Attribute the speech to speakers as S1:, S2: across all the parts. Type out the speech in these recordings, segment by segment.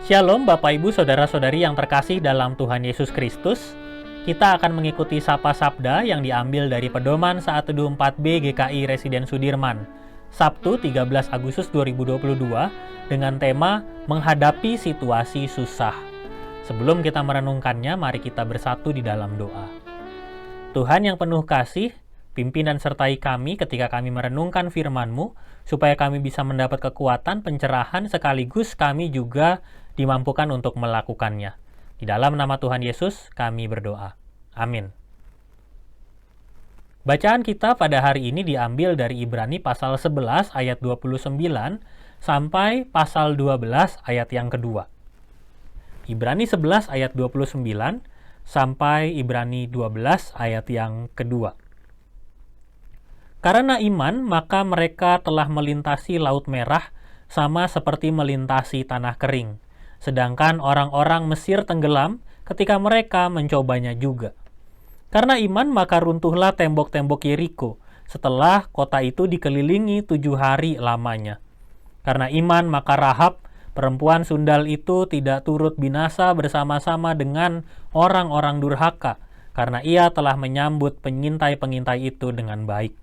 S1: Shalom Bapak Ibu Saudara-saudari yang terkasih dalam Tuhan Yesus Kristus. Kita akan mengikuti Sapa Sabda yang diambil dari Pedoman Saat Teduh 4B GKI Residen Sudirman, Sabtu 13 Agustus 2022 dengan tema Menghadapi Situasi Susah. Sebelum kita merenungkannya, mari kita bersatu di dalam doa. Tuhan yang penuh kasih, pimpin dan sertai kami ketika kami merenungkan firman-Mu, supaya kami bisa mendapat kekuatan, pencerahan, sekaligus kami juga dimampukan untuk melakukannya. Di dalam nama Tuhan Yesus, kami berdoa. Amin. Bacaan kita pada hari ini diambil dari Ibrani pasal 11 ayat 29 sampai pasal 12 ayat yang kedua. Ibrani 11 ayat 29 sampai Ibrani 12 ayat yang kedua. Karena iman, maka mereka telah melintasi Laut Merah sama seperti melintasi tanah kering. Sedangkan orang-orang Mesir tenggelam ketika mereka mencobanya juga. Karena iman, maka runtuhlah tembok-tembok Yeriko setelah kota itu dikelilingi 7 hari lamanya. Karena iman, maka Rahab, perempuan sundal itu tidak turut binasa bersama-sama dengan orang-orang durhaka, karena ia telah menyambut pengintai-pengintai itu dengan baik.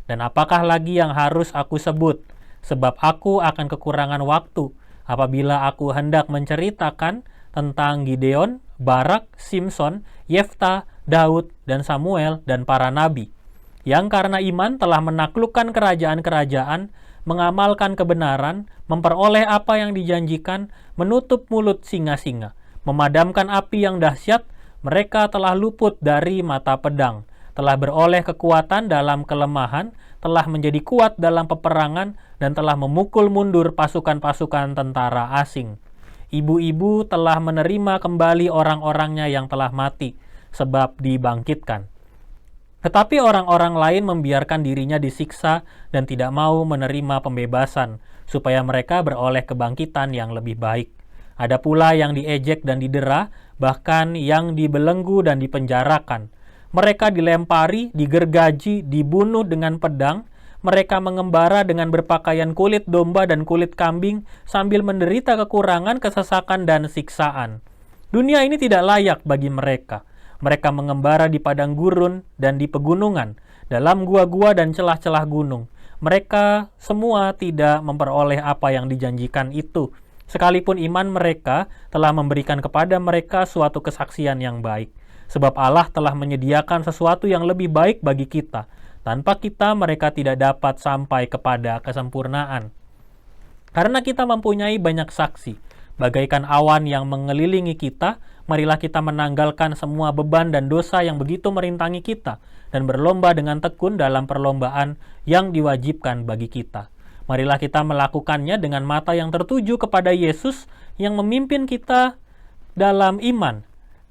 S1: Dan apakah lagi yang harus aku sebut? Sebab aku akan kekurangan waktu apabila aku hendak menceritakan tentang Gideon, Barak, Simson, Yefta, Daud, dan Samuel, dan para nabi, yang karena iman telah menaklukkan kerajaan-kerajaan, mengamalkan kebenaran, memperoleh apa yang dijanjikan, menutup mulut singa-singa, memadamkan api yang dahsyat, mereka telah luput dari mata pedang, telah beroleh kekuatan dalam kelemahan, telah menjadi kuat dalam peperangan, dan telah memukul mundur pasukan-pasukan tentara asing. Ibu-ibu telah menerima kembali orang-orangnya yang telah mati, sebab dibangkitkan. Tetapi orang-orang lain membiarkan dirinya disiksa dan tidak mau menerima pembebasan, supaya mereka beroleh kebangkitan yang lebih baik. Ada pula yang diejek dan didera, bahkan yang dibelenggu dan dipenjarakan. Mereka dilempari, digergaji, dibunuh dengan pedang. Mereka mengembara dengan berpakaian kulit domba dan kulit kambing sambil menderita kekurangan, kesesakan, dan siksaan. Dunia ini tidak layak bagi mereka. Mereka mengembara di padang gurun dan di pegunungan, dalam gua-gua dan celah-celah gunung. Mereka semua tidak memperoleh apa yang dijanjikan itu, sekalipun iman mereka telah memberikan kepada mereka suatu kesaksian yang baik. Sebab Allah telah menyediakan sesuatu yang lebih baik bagi kita. Tanpa kita, mereka tidak dapat sampai kepada kesempurnaan. Karena kita mempunyai banyak saksi, bagaikan awan yang mengelilingi kita, marilah kita menanggalkan semua beban dan dosa yang begitu merintangi kita, dan berlomba dengan tekun dalam perlombaan yang diwajibkan bagi kita. Marilah kita melakukannya dengan mata yang tertuju kepada Yesus yang memimpin kita dalam iman,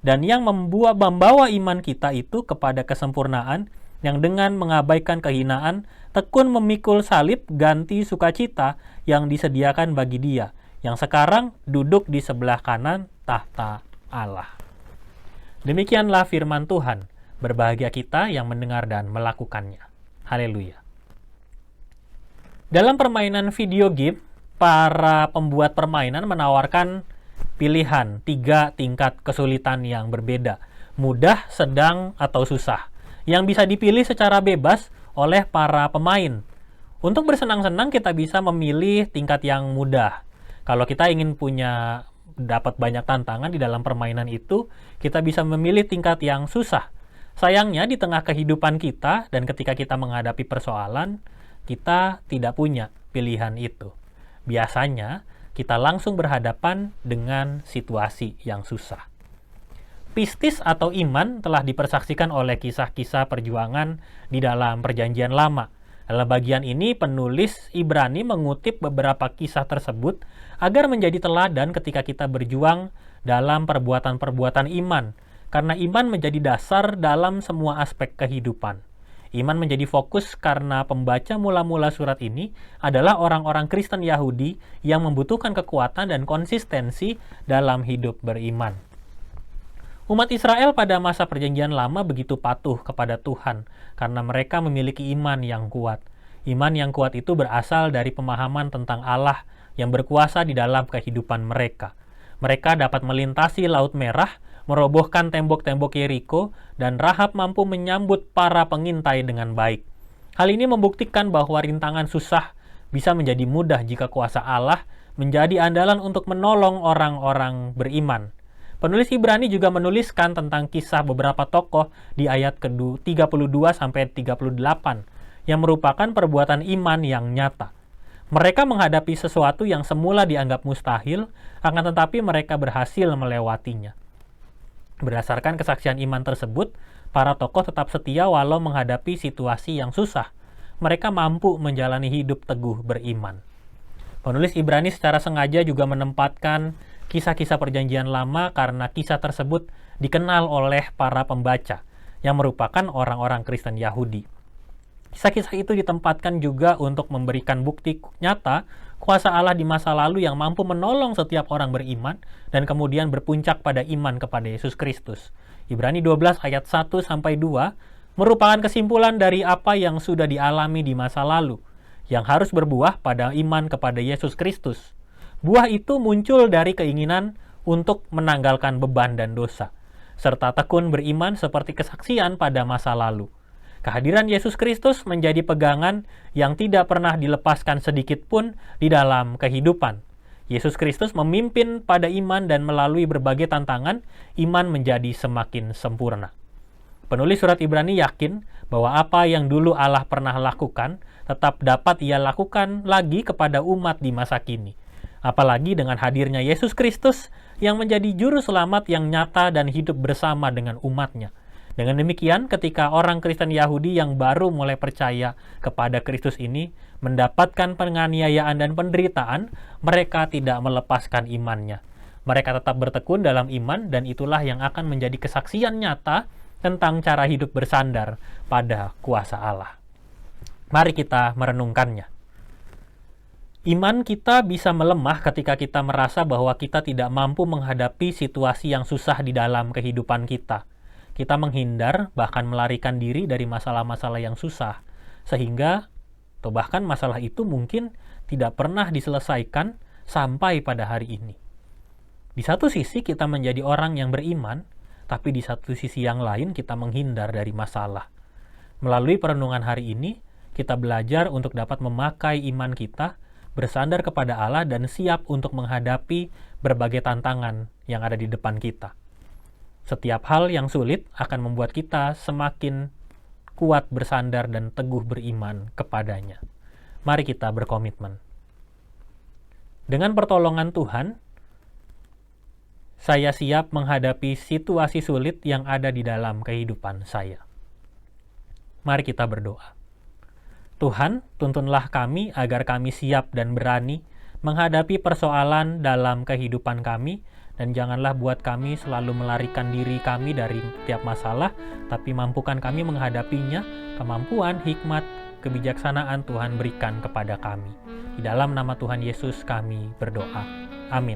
S1: dan yang membawa iman kita itu kepada kesempurnaan, yang dengan mengabaikan kehinaan, tekun memikul salib ganti sukacita yang disediakan bagi Dia, yang sekarang duduk di sebelah kanan tahta Allah. Demikianlah firman Tuhan. Berbahagia kita yang mendengar dan melakukannya. Haleluya. Dalam permainan video game, para pembuat permainan menawarkan pilihan 3 tingkat kesulitan yang berbeda, mudah, sedang, atau susah, yang bisa dipilih secara bebas oleh para pemain. Untuk bersenang-senang kita bisa memilih tingkat yang mudah. Kalau kita ingin dapat banyak tantangan di dalam permainan itu, kita bisa memilih tingkat yang susah. Sayangnya di tengah kehidupan kita dan ketika kita menghadapi persoalan, kita tidak punya pilihan itu. Biasanya kita langsung berhadapan dengan situasi yang susah. Pistis atau iman telah dipersaksikan oleh kisah-kisah perjuangan di dalam Perjanjian Lama. Dalam bagian ini, penulis Ibrani mengutip beberapa kisah tersebut agar menjadi teladan ketika kita berjuang dalam perbuatan-perbuatan iman, karena iman menjadi dasar dalam semua aspek kehidupan. Iman menjadi fokus karena pembaca mula-mula surat ini adalah orang-orang Kristen Yahudi yang membutuhkan kekuatan dan konsistensi dalam hidup beriman. Umat Israel pada masa Perjanjian Lama begitu patuh kepada Tuhan karena mereka memiliki iman yang kuat. Iman yang kuat itu berasal dari pemahaman tentang Allah yang berkuasa di dalam kehidupan mereka. Mereka dapat melintasi Laut Merah, merobohkan tembok-tembok Yeriko, dan Rahab mampu menyambut para pengintai dengan baik. Hal ini membuktikan bahwa rintangan susah bisa menjadi mudah jika kuasa Allah menjadi andalan untuk menolong orang-orang beriman. Penulis Ibrani juga menuliskan tentang kisah beberapa tokoh di ayat ke-32-38 yang merupakan perbuatan iman yang nyata. Mereka menghadapi sesuatu yang semula dianggap mustahil, akan tetapi mereka berhasil melewatinya. Berdasarkan kesaksian iman tersebut, para tokoh tetap setia walau menghadapi situasi yang susah. Mereka mampu menjalani hidup teguh beriman. Penulis Ibrani secara sengaja juga menempatkan kisah-kisah perjanjian lama karena kisah tersebut dikenal oleh para pembaca yang merupakan orang-orang Kristen Yahudi. Kisah-kisah itu ditempatkan juga untuk memberikan bukti nyata kuasa Allah di masa lalu yang mampu menolong setiap orang beriman dan kemudian berpuncak pada iman kepada Yesus Kristus. Ibrani 12 ayat 1-2 merupakan kesimpulan dari apa yang sudah dialami di masa lalu, yang harus berbuah pada iman kepada Yesus Kristus. Buah itu muncul dari keinginan untuk menanggalkan beban dan dosa, serta tekun beriman seperti kesaksian pada masa lalu. Kehadiran Yesus Kristus menjadi pegangan yang tidak pernah dilepaskan sedikit pun di dalam kehidupan. Yesus Kristus memimpin pada iman dan melalui berbagai tantangan, iman menjadi semakin sempurna. Penulis surat Ibrani yakin bahwa apa yang dulu Allah pernah lakukan tetap dapat Ia lakukan lagi kepada umat di masa kini. Apalagi dengan hadirnya Yesus Kristus yang menjadi juru selamat yang nyata dan hidup bersama dengan umatnya. Dengan demikian, ketika orang Kristen Yahudi yang baru mulai percaya kepada Kristus ini mendapatkan penganiayaan dan penderitaan, mereka tidak melepaskan imannya. Mereka tetap bertekun dalam iman dan itulah yang akan menjadi kesaksian nyata tentang cara hidup bersandar pada kuasa Allah. Mari kita merenungkannya. Iman kita bisa melemah ketika kita merasa bahwa kita tidak mampu menghadapi situasi yang susah di dalam kehidupan kita. Kita menghindar, bahkan melarikan diri dari masalah-masalah yang susah, sehingga atau bahkan masalah itu mungkin tidak pernah diselesaikan sampai pada hari ini. Di satu sisi kita menjadi orang yang beriman, tapi di satu sisi yang lain kita menghindar dari masalah. Melalui perenungan hari ini, kita belajar untuk dapat memakai iman kita, bersandar kepada Allah dan siap untuk menghadapi berbagai tantangan yang ada di depan kita. Setiap hal yang sulit akan membuat kita semakin kuat bersandar dan teguh beriman kepadanya. Mari kita berkomitmen. Dengan pertolongan Tuhan, saya siap menghadapi situasi sulit yang ada di dalam kehidupan saya. Mari kita berdoa. Tuhan, tuntunlah kami agar kami siap dan berani menghadapi persoalan dalam kehidupan kami, dan janganlah buat kami selalu melarikan diri kami dari tiap masalah, tapi mampukan kami menghadapinya. Kemampuan, hikmat, kebijaksanaan Tuhan berikan kepada kami. Di dalam nama Tuhan Yesus kami berdoa. Amin.